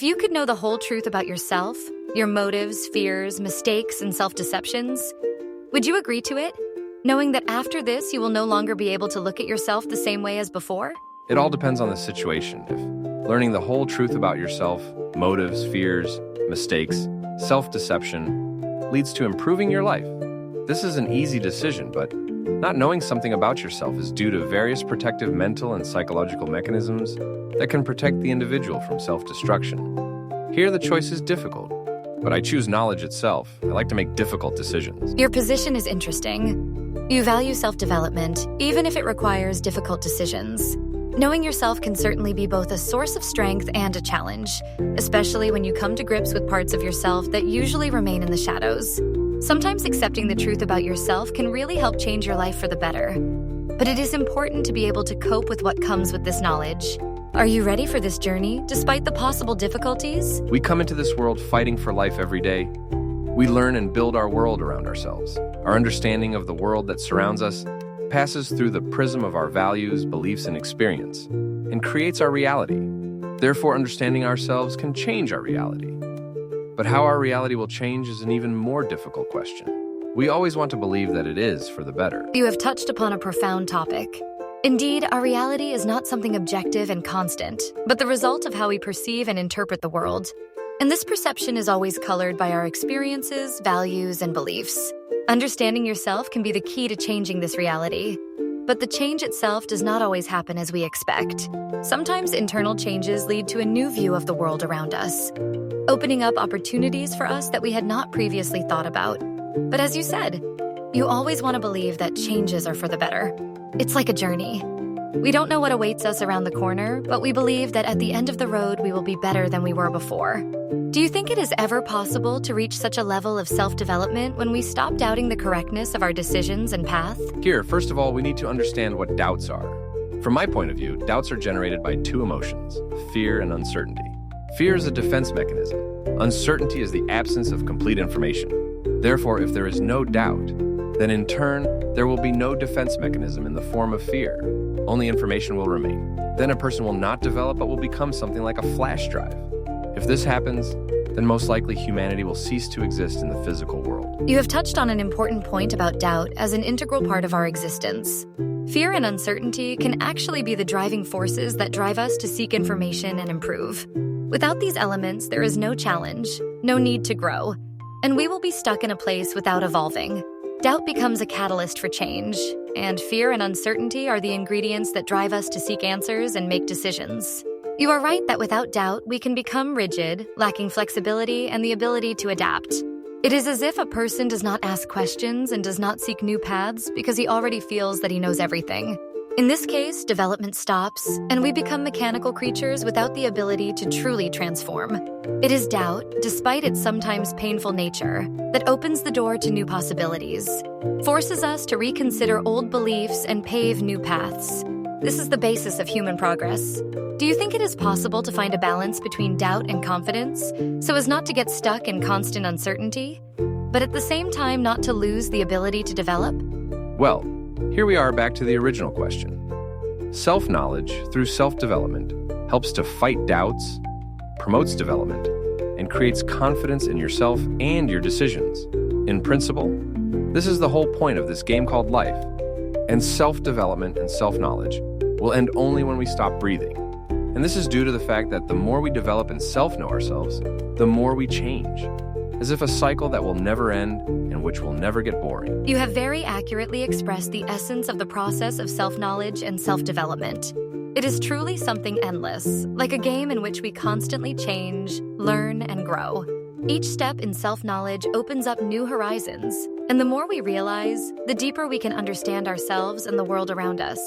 If you could know the whole truth about yourself, your motives, fears, mistakes, and self-deceptions, would you agree to it? Knowing that after this, you will no longer be able to look at yourself the same way as before? It all depends on the situation. If learning the whole truth about yourself, motives, fears, mistakes, self-deception, leads to improving your life, this is an easy decision, but not knowing something about yourself is due to various protective mental and psychological mechanisms that can protect the individual from self-destruction. Here, the choice is difficult, but I choose knowledge itself. I like to make difficult decisions. Your position is interesting. You value self-development, even if it requires difficult decisions. Knowing yourself can certainly be both a source of strength and a challenge, especially when you come to grips with parts of yourself that usually remain in the shadows. Sometimes accepting the truth about yourself can really help change your life for the better. But it is important to be able to cope with what comes with this knowledge. Are you ready for this journey, despite the possible difficulties? We come into this world fighting for life every day. We learn and build our world around ourselves. Our understanding of the world that surrounds us passes through the prism of our values, beliefs, and experience, and creates our reality. Therefore, understanding ourselves can change our reality. But how our reality will change is an even more difficult question. We always want to believe that it is for the better. You have touched upon a profound topic. Indeed, our reality is not something objective and constant, but the result of how we perceive and interpret the world. And this perception is always colored by our experiences, values, and beliefs. Understanding yourself can be the key to changing this reality. But the change itself does not always happen as we expect. Sometimes internal changes lead to a new view of the world around us, opening up opportunities for us that we had not previously thought about. But as you said, you always want to believe that changes are for the better. It's like a journey. We don't know what awaits us around the corner, but we believe that at the end of the road, we will be better than we were before. Do you think it is ever possible to reach such a level of self-development when we stop doubting the correctness of our decisions and path? Here, first of all, we need to understand what doubts are. From my point of view, doubts are generated by two emotions, fear and uncertainty. Fear is a defense mechanism. Uncertainty is the absence of complete information. Therefore, if there is no doubt, then in turn, there will be no defense mechanism in the form of fear. Only information will remain. Then a person will not develop but will become something like a flash drive. If this happens, then most likely humanity will cease to exist in the physical world. You have touched on an important point about doubt as an integral part of our existence. Fear and uncertainty can actually be the driving forces that drive us to seek information and improve. Without these elements, there is no challenge, no need to grow, and we will be stuck in a place without evolving. Doubt becomes a catalyst for change, and fear and uncertainty are the ingredients that drive us to seek answers and make decisions. You are right that without doubt, we can become rigid, lacking flexibility and the ability to adapt. It is as if a person does not ask questions and does not seek new paths because he already feels that he knows everything. In this case, development stops, and we become mechanical creatures without the ability to truly transform. It is doubt, despite its sometimes painful nature, that opens the door to new possibilities, forces us to reconsider old beliefs and pave new paths. This is the basis of human progress. Do you think it is possible to find a balance between doubt and confidence, so as not to get stuck in constant uncertainty, but at the same time not to lose the ability to develop? Well, here we are back to the original question. Self-knowledge through self-development helps to fight doubts, promotes development, and creates confidence in yourself and your decisions. In principle, this is the whole point of this game called life. And self-development and self-knowledge will end only when we stop breathing. And this is due to the fact that the more we develop and self-know ourselves, the more we change, as if a cycle that will never end and which will never get boring. You have very accurately expressed the essence of the process of self-knowledge and self-development. It is truly something endless, like a game in which we constantly change, learn, and grow. Each step in self-knowledge opens up new horizons, and the more we realize, the deeper we can understand ourselves and the world around us.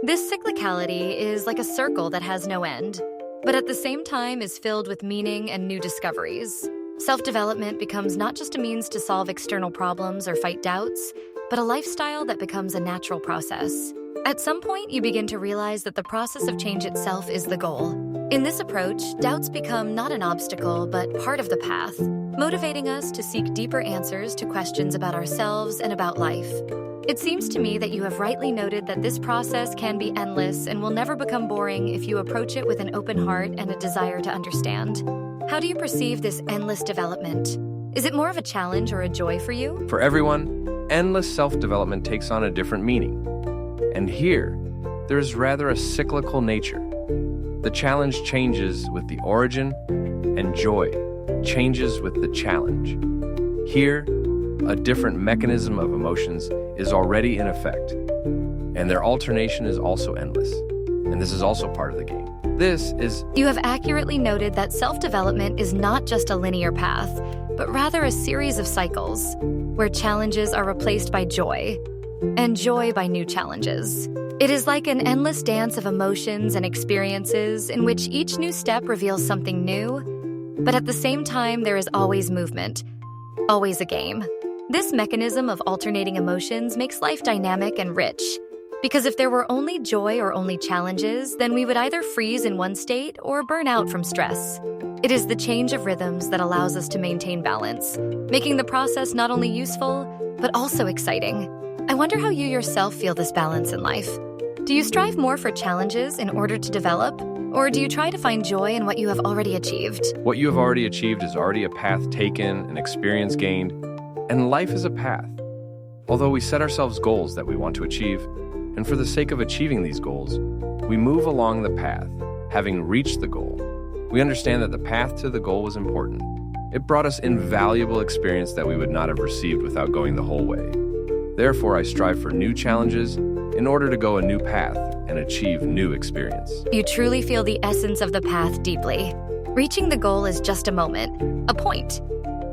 This cyclicality is like a circle that has no end, but at the same time is filled with meaning and new discoveries. Self-development becomes not just a means to solve external problems or fight doubts, but a lifestyle that becomes a natural process. At some point, you begin to realize that the process of change itself is the goal. In this approach, doubts become not an obstacle, but part of the path, motivating us to seek deeper answers to questions about ourselves and about life. It seems to me that you have rightly noted that this process can be endless and will never become boring if you approach it with an open heart and a desire to understand. How do you perceive this endless development? Is it more of a challenge or a joy for you? For everyone, endless self-development takes on a different meaning. And here, there is rather a cyclical nature. The challenge changes with the origin, and joy changes with the challenge. Here, a different mechanism of emotions is already in effect, and their alternation is also endless. And this is also part of the game. You have accurately noted that self-development is not just a linear path, but rather a series of cycles, where challenges are replaced by joy, and joy by new challenges. It is like an endless dance of emotions and experiences in which each new step reveals something new, but at the same time there is always movement, always a game. This mechanism of alternating emotions makes life dynamic and rich, because if there were only joy or only challenges, then we would either freeze in one state or burn out from stress. It is the change of rhythms that allows us to maintain balance, making the process not only useful, but also exciting. I wonder how you yourself feel this balance in life. Do you strive more for challenges in order to develop, or do you try to find joy in what you have already achieved? What you have already achieved is already a path taken, an experience gained, and life is a path. Although we set ourselves goals that we want to achieve, and for the sake of achieving these goals, we move along the path, having reached the goal. We understand that the path to the goal was important. It brought us invaluable experience that we would not have received without going the whole way. Therefore, I strive for new challenges in order to go a new path and achieve new experience. You truly feel the essence of the path deeply. Reaching the goal is just a moment, a point.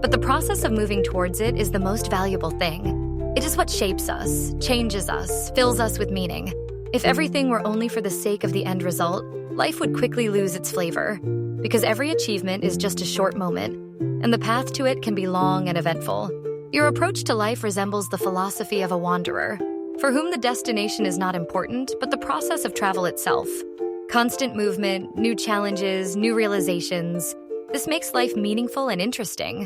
But the process of moving towards it is the most valuable thing. It is what shapes us, changes us, fills us with meaning. If everything were only for the sake of the end result, life would quickly lose its flavor, because every achievement is just a short moment, and the path to it can be long and eventful. Your approach to life resembles the philosophy of a wanderer, for whom the destination is not important, but the process of travel itself. Constant movement, new challenges, new realizations. This makes life meaningful and interesting.